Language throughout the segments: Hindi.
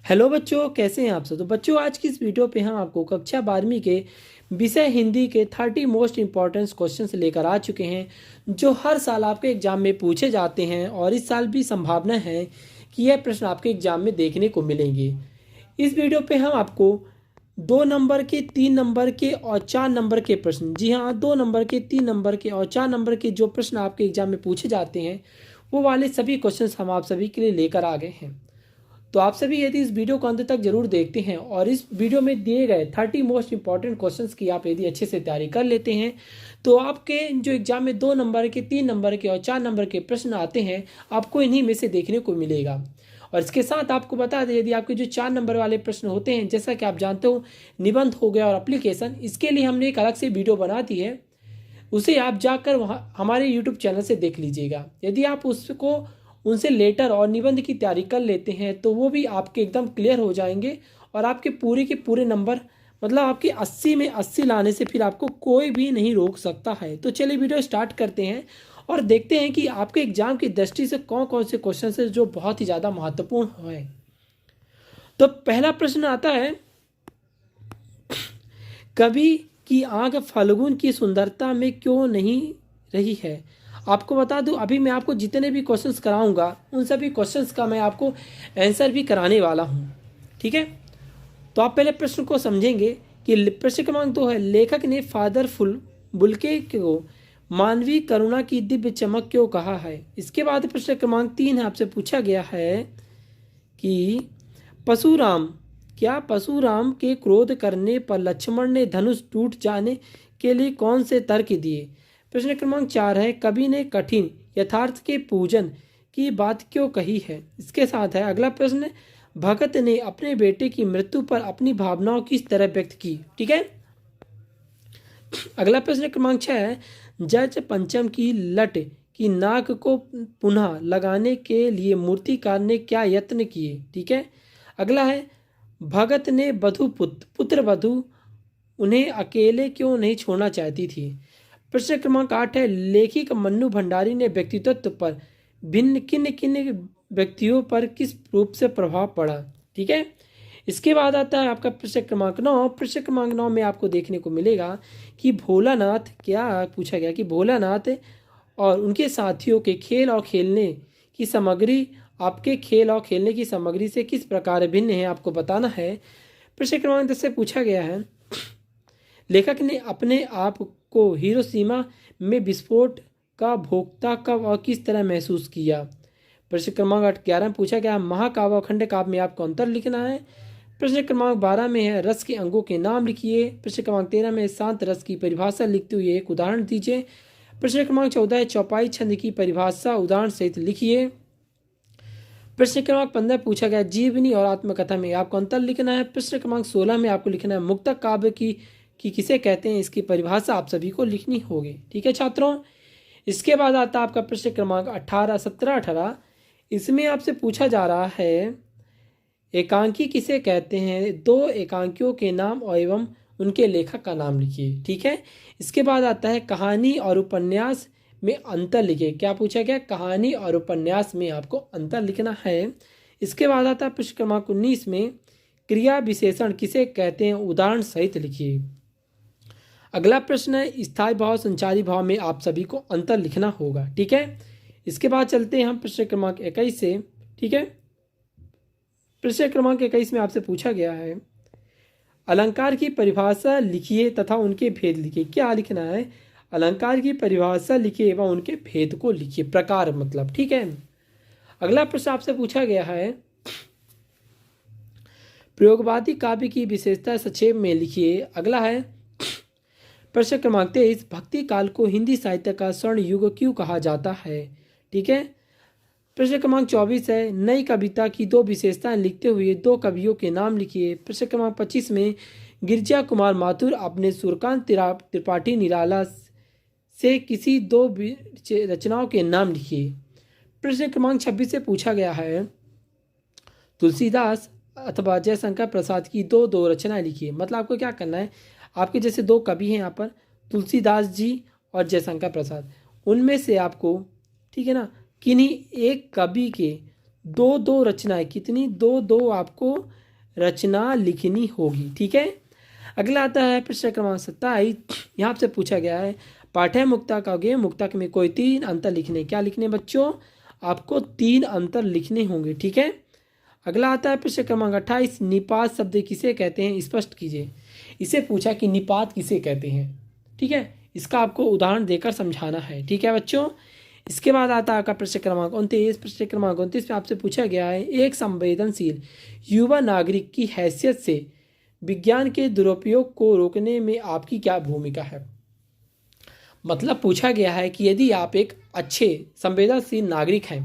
हेलो बच्चों, कैसे हैं आप सब। तो बच्चों, आज की इस वीडियो पे हम आपको कक्षा 12वीं के विषय हिंदी के 30 मोस्ट इम्पॉर्टेंट क्वेश्चंस लेकर आ चुके हैं, जो हर साल आपके एग्जाम में पूछे जाते हैं और इस साल भी संभावना है कि यह प्रश्न आपके एग्जाम में देखने को मिलेंगे। इस वीडियो पे हम आपको 2 नंबर के, 3 नंबर के और 4 नंबर के प्रश्न, जी हाँ, 2 नंबर के, 3 नंबर के और 4 नंबर के जो प्रश्न आपके एग्जाम में पूछे जाते हैं वो वाले सभी क्वेश्चंस हम आप सभी के लिए लेकर आ गए हैं। तो आप सभी यदि इस वीडियो को अंत तक जरूर देखते हैं और इस वीडियो में दिए गए 30 मोस्ट इंपॉर्टेंट क्वेश्चंस की आप यदि अच्छे से तैयारी कर लेते हैं तो आपके जो एग्जाम में 2 नंबर के, 3 नंबर के और 4 नंबर के प्रश्न आते हैं आपको इन्हीं में से देखने को मिलेगा। और इसके साथ आपको बता दें, यदि आपके जो 4 नंबर वाले प्रश्न होते हैं, जैसा कि आप जानते हो, निबंध हो गया और एप्लीकेशन, इसके लिए हमने एक अलग से वीडियो बना दी है, उसे आप जाकर वहाँ हमारे यूट्यूब चैनल से देख लीजिएगा। यदि आप उसको उनसे लेटर और निबंध की तैयारी कर लेते हैं तो वो भी आपके एकदम क्लियर हो जाएंगे और आपके पूरे के पूरे नंबर, मतलब आपके 80 में 80 लाने से फिर आपको कोई भी नहीं रोक सकता है। तो चलिए वीडियो स्टार्ट करते हैं और देखते हैं कि आपके एग्जाम की दृष्टि से कौन कौन से क्वेश्चन है जो बहुत ही ज़्यादा महत्वपूर्ण है। तो पहला प्रश्न आता है, कवि की आंख फाल्गुन की सुंदरता में क्यों नहीं रही है। आपको बता दूं, अभी मैं आपको जितने भी क्वेश्चंस कराऊंगा उन सभी क्वेश्चंस का मैं आपको आंसर भी कराने वाला हूं, ठीक है। तो आप पहले प्रश्न को समझेंगे कि प्रश्न क्रमांक 2 है, लेखक ने फादर बुल्के को मानवीय करुणा की दिव्य चमक क्यों कहा है। इसके बाद प्रश्न क्रमांक 3 है, आपसे पूछा गया है कि परशुराम क्या परशुराम के क्रोध करने पर लक्ष्मण ने धनुष टूट जाने के लिए कौन से तर्क दिए। प्रश्न क्रमांक 4 है, कवि ने कठिन यथार्थ के पूजन की बात क्यों कही है। इसके साथ है अगला प्रश्न, भगत ने अपने बेटे की मृत्यु पर अपनी भावनाओं किस तरह व्यक्त की, ठीक है। अगला प्रश्न क्रमांक 6 है, जज पंचम की लट की नाक को पुनः लगाने के लिए मूर्तिकार ने क्या यत्न किए, ठीक है। अगला है, भगत ने पुत्र वधु उन्हें अकेले क्यों नहीं छोड़ना चाहती थी। प्रश्न क्रमांक 8 है, लेखिक मन्नू भंडारी ने व्यक्तित्व पर भिन्न किन किन व्यक्तियों पर किस रूप से प्रभाव पड़ा, ठीक है। इसके बाद आता है आपका प्रश्न क्रमांक 9। प्रश्न क्रमांक 9 में आपको देखने को मिलेगा कि भोलानाथ, क्या पूछा गया कि भोलानाथ और उनके साथियों के खेल और खेलने की सामग्री आपके खेल और खेलने की सामग्री से किस प्रकार भिन्न है, आपको बताना है। प्रश्न क्रमांक 10 से पूछा गया है, लेखक ने अपने आप को हिरोशिमा में विस्फोट का भोक्ता कब और किस तरह महसूस किया। प्रश्न क्रमांक 11 में पूछा गया, महाकाव्य और खंड काव्य में आपको अंतर लिखना है। प्रश्न क्रमांक 12 में है, रस के अंगों के नाम लिखिए। प्रश्न क्रमांक 13 में शांत रस की परिभाषा लिखते हुए एक उदाहरण दीजिए। प्रश्न क्रमांक 14 है, चौपाई छंद की परिभाषा उदाहरण सहित लिखिए। प्रश्न क्रमांक 15 पूछा गया, जीवनी और आत्मकथा में आपको अंतर लिखना है। प्रश्न क्रमांक 16 में आपको लिखना है, मुक्तक काव्य की किसे कहते हैं, इसकी परिभाषा आप सभी को लिखनी होगी, ठीक है छात्रों। इसके बाद आता है आपका प्रश्न क्रमांक 17-18। इसमें आपसे पूछा जा रहा है, एकांकी किसे कहते हैं, 2 एकांकियों के नाम एवं उनके लेखक का नाम लिखिए, ठीक है। इसके बाद आता है, कहानी और उपन्यास में अंतर लिखिए। क्या पूछा गया, कहानी और उपन्यास में आपको अंतर लिखना है। इसके बाद आता है प्रश्न क्रमांक 19 में, क्रिया विशेषण किसे कहते हैं, उदाहरण सहित लिखिए। अगला प्रश्न है, स्थायी भाव संचारी भाव में आप सभी को अंतर लिखना होगा, ठीक है। इसके बाद चलते हैं हम प्रश्न क्रमांक 21 से, ठीक है। प्रश्न क्रमांक 21 में आपसे पूछा गया है, अलंकार की परिभाषा लिखिए तथा उनके भेद लिखिए। क्या लिखना है, अलंकार की परिभाषा लिखिए एवं उनके भेद को लिखिए, प्रकार मतलब, ठीक है। अगला प्रश्न आपसे पूछा गया है, प्रयोगवादी काव्य की विशेषता संक्षेप में लिखिए। अगला है प्रश्न क्रमांक 23, भक्ति काल को हिंदी साहित्य का स्वर्ण युग क्यों कहा जाता है, ठीक है। प्रश्न क्रमांक 24 है, नई कविता की 2 विशेषताएं लिखते हुए 2 कवियों के नाम लिखिए। प्रश्न क्रमांक 25 में, गिरिजा कुमार माथुर अपने सूर्यकांत त्रिपाठी निराला से किसी 2 रचनाओं के नाम लिखिए। प्रश्न क्रमांक 26 से पूछा गया है, तुलसीदास अथवा जयशंकर प्रसाद की 2 रचनाएं लिखिए। मतलब आपको क्या करना है, आपके जैसे 2 कवि हैं यहाँ पर, तुलसीदास जी और जयशंकर प्रसाद, उनमें से आपको, ठीक है ना, किन्हीं एक कवि के दो दो रचनाएं, कितनी? दो दो आपको रचना लिखनी होगी, ठीक है। अगला आता है प्रश्न क्रमांक 27। यहाँ से पूछा गया है पाठ्य मुक्तक आगे मुक्तक में कोई 3 अंतर लिखने। क्या लिखने बच्चों? आपको 3 अंतर लिखने होंगे, ठीक है। अगला आता है प्रश्न क्रमांक 28। निपात शब्द किसे कहते हैं, स्पष्ट कीजिए। इसे पूछा कि निपात किसे कहते हैं, ठीक है। इसका आपको उदाहरण देकर समझाना है, ठीक है बच्चों। इसके बाद आता है आपका प्रश्न क्रमांक 29। प्रश्न क्रमांक 29 में आपसे पूछा गया है एक संवेदनशील युवा नागरिक की हैसियत से विज्ञान के दुरुपयोग को रोकने में आपकी क्या भूमिका है। मतलब पूछा गया है कि यदि आप एक अच्छे संवेदनशील नागरिक हैं,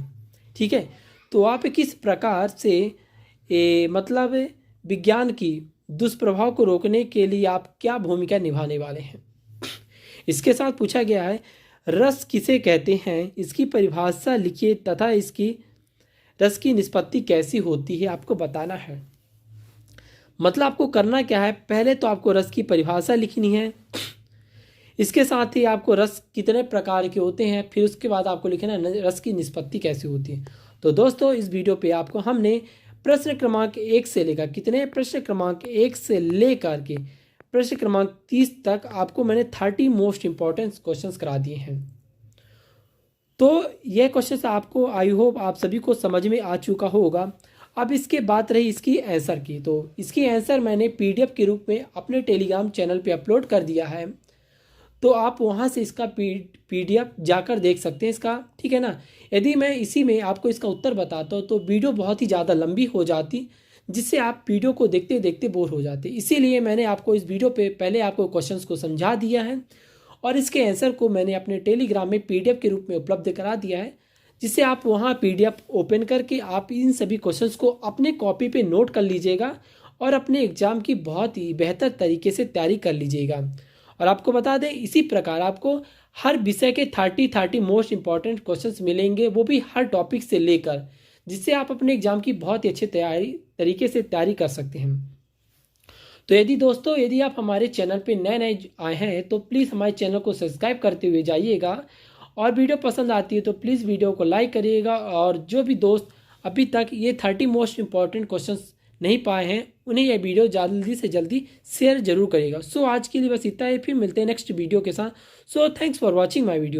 ठीक है, तो आप किस प्रकार से मतलब विज्ञान की दुष्प्रभाव को रोकने के लिए आप क्या भूमिका निभाने वाले हैं। इसके साथ पूछा गया है रस किसे कहते हैं, इसकी परिभाषा लिखिए तथा इसकी रस की निष्पत्ति कैसी होती है आपको बताना है। मतलब आपको करना क्या है, पहले तो आपको रस की परिभाषा लिखनी है, इसके साथ ही आपको रस कितने प्रकार के होते हैं, फिर उसके बाद आपको लिखना है रस की निष्पत्ति कैसी होती है। तो दोस्तों इस वीडियो पे आपको हमने प्रश्न क्रमांक 1 से लेकर कितने, प्रश्न क्रमांक 1 से लेकर के प्रश्न क्रमांक 30 तक आपको मैंने 30 मोस्ट इंपॉर्टेंट क्वेश्चंस करा दिए हैं। तो यह क्वेश्चन आपको आई होप आप सभी को समझ में आ चुका होगा। अब इसके बात रही इसकी आंसर की, तो इसकी आंसर मैंने PDF के रूप में अपने टेलीग्राम चैनल पे अपलोड कर दिया है, तो आप वहाँ से इसका PDF जाकर देख सकते हैं इसका, ठीक है ना। यदि मैं इसी में आपको इसका उत्तर बताता हूँ तो वीडियो बहुत ही ज़्यादा लंबी हो जाती, जिससे आप वीडियो को देखते देखते बोर हो जाते। इसीलिए मैंने आपको इस वीडियो पे पहले आपको क्वेश्चंस को समझा दिया है और इसके आंसर को मैंने अपने टेलीग्राम में PDF के रूप में उपलब्ध करा दिया है, जिससे आप वहाँ PDF ओपन करके आप इन सभी क्वेश्चंस को अपने कॉपी पे नोट कर लीजिएगा और अपने एग्जाम की बहुत ही बेहतर तरीके से तैयारी कर लीजिएगा। और आपको बता दें इसी प्रकार आपको हर विषय के 30 मोस्ट इंपॉर्टेंट क्वेश्चंस मिलेंगे, वो भी हर टॉपिक से लेकर, जिससे आप अपने एग्जाम की बहुत ही अच्छे तरीके से तैयारी कर सकते हैं। तो यदि दोस्तों यदि आप हमारे चैनल पे नए आए हैं तो प्लीज़ हमारे चैनल को सब्सक्राइब करते हुए जाइएगा, और वीडियो पसंद आती है तो प्लीज़ वीडियो को लाइक करिएगा, और जो भी दोस्त अभी तक ये 30 मोस्ट इंपॉर्टेंट क्वेश्चंस नहीं पाए हैं उन्हें यह वीडियो जल्दी से जल्दी शेयर जरूर करिएगा। सो आज के लिए बस इतना ही, फिर मिलते हैं नेक्स्ट वीडियो के साथ। So thanks for watching my video.